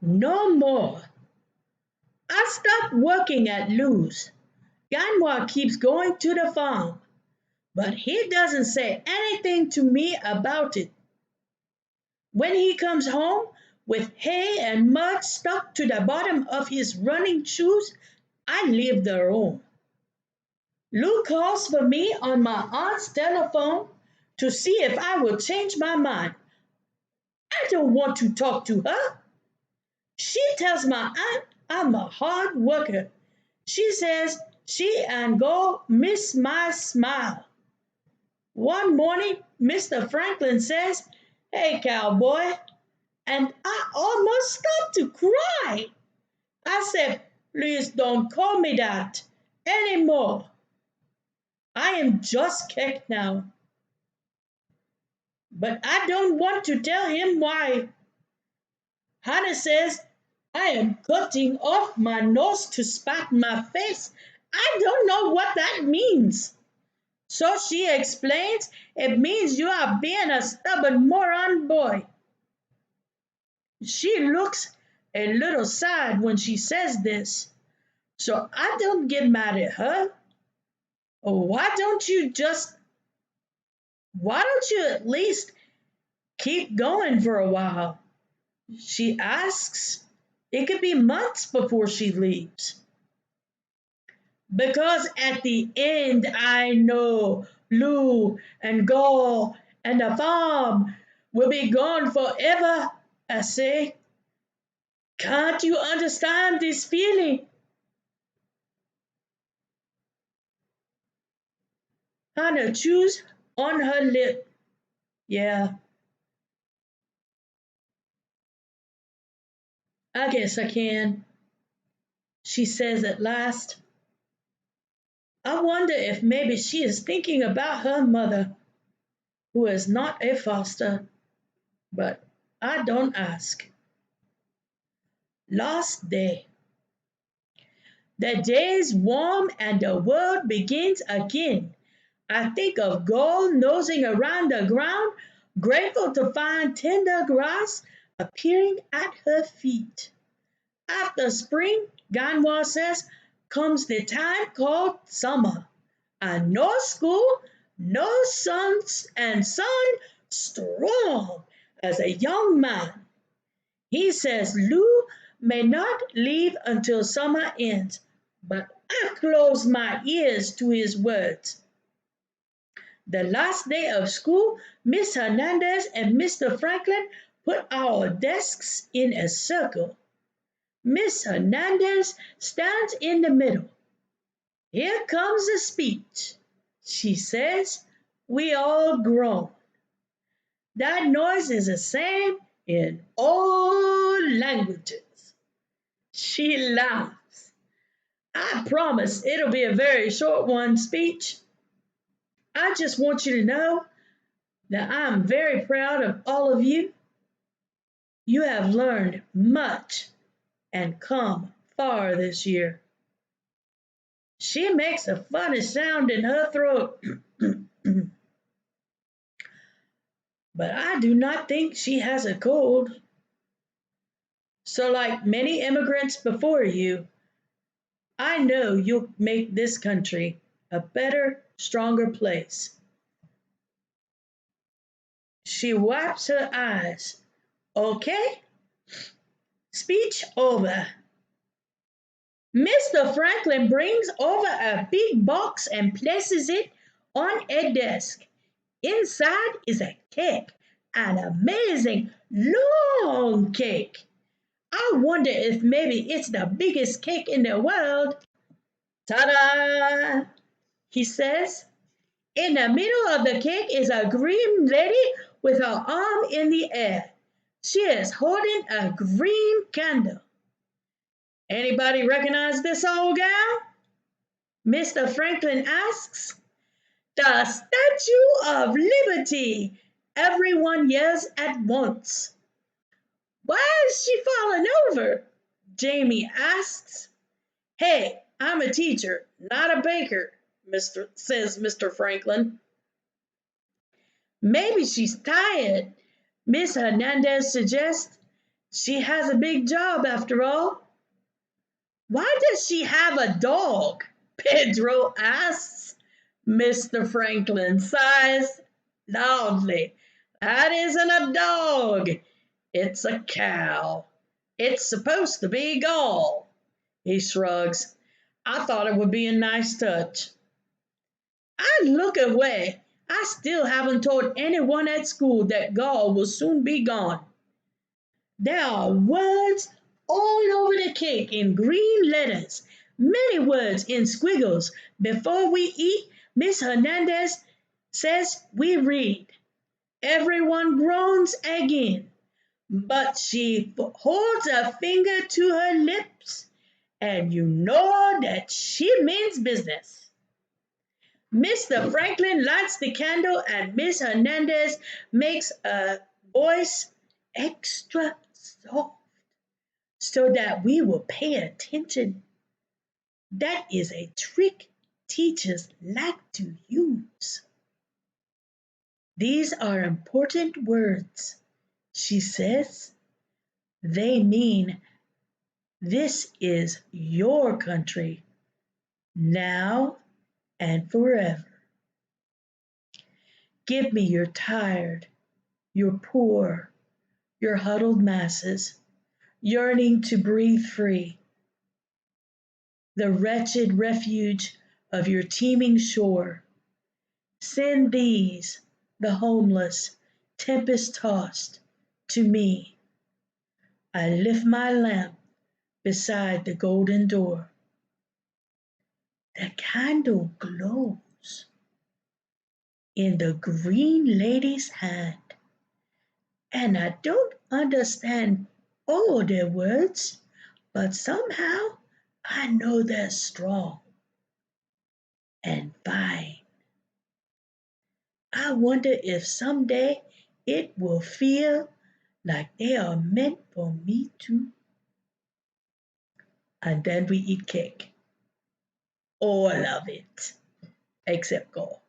No more. I stopped working at Lou's. Ganwa keeps going to the farm, but he doesn't say anything to me about it. When he comes home with hay and mud stuck to the bottom of his running shoes, I leave the room. Lou calls for me on my aunt's telephone to see if I will change my mind. I don't want to talk to her. She tells my aunt I'm a hard worker. She says she and go miss my smile. One morning, Mr. Franklin says, "Hey, cowboy," and I almost stopped to cry. I said, "Please don't call me that anymore. I am just kicked now." But I don't want to tell him why. Hannah says I am cutting off my nose to spite my face. I don't know what that means. So she explains it means you are being a stubborn moron boy. She looks a little sad when she says this. So I don't get mad at her. Or why don't you at least keep going for a while? She asks. It could be months before she leaves. Because at the end, I know Lou and Gaul and the farm will be gone forever. I say, can't you understand this feeling? Hannah chews on her lip. Yeah, I guess I can, she says at last. I wonder if maybe she is thinking about her mother, who is not a foster, but I don't ask. Last day. The day's warm and the world begins again. I think of gold nosing around the ground, grateful to find tender grass appearing at her feet. After spring, Ganwa says, comes the time called summer. And no school, no suns, and sun strong as a young man. He says Lou may not leave until summer ends, but I close my ears to his words. The last day of school, Miss Hernandez and Mr. Franklin put our desks in a circle. Miss Hernandez stands in the middle. Here comes the speech, she says. We all groan. That noise is the same in all languages. She laughs. I promise it'll be a very short one speech. I just want you to know that I'm very proud of all of you. You have learned much and come far this year. She makes a funny sound in her throat, but I do not think she has a cold. So, like many immigrants before you, I know you'll make this country a better, stronger place. She wipes her eyes. Okay, speech over. Mr. Franklin brings over a big box and places it on a desk. Inside is a cake, an amazing long cake. I wonder if maybe it's the biggest cake in the world. Ta da! He says. In the middle of the cake is a green lady with her arm in the air. She is holding a green candle. Anybody recognize this old gal? Mr. Franklin asks. The Statue of Liberty! Everyone yells at once. Why is she falling over? Jamie asks. Hey, I'm a teacher, not a baker, says Mr. Franklin. Maybe she's tired, Miss Hernandez suggests. She has a big job after all. Why does she have a dog? Pedro asks. Mr. Franklin sighs loudly. That isn't a dog. It's a cow. It's supposed to be gall. He shrugs. I thought it would be a nice touch. I look away. I still haven't told anyone at school that gall will soon be gone. There are words all over the cake in green letters, many words in squiggles. Before we eat, Miss Hernandez says we read. Everyone groans again, but she holds a finger to her lips, and you know that she means business. Mr. Franklin lights the candle, and Miss Hernandez makes a voice extra soft so that we will pay attention. That is a trick teachers like to use. These are important words, she says. They mean this is your country, now and forever. Give me your tired, your poor, your huddled masses, yearning to breathe free, the wretched refuge of your teeming shore. Send these, the homeless, tempest tossed, to me. I lift my lamp beside the golden door. The candle glows in the green lady's hand, and I don't understand all their words, but somehow I know they're strong and fine. I wonder if someday it will feel like they are meant for me too. And then we eat cake. All of it, except gall.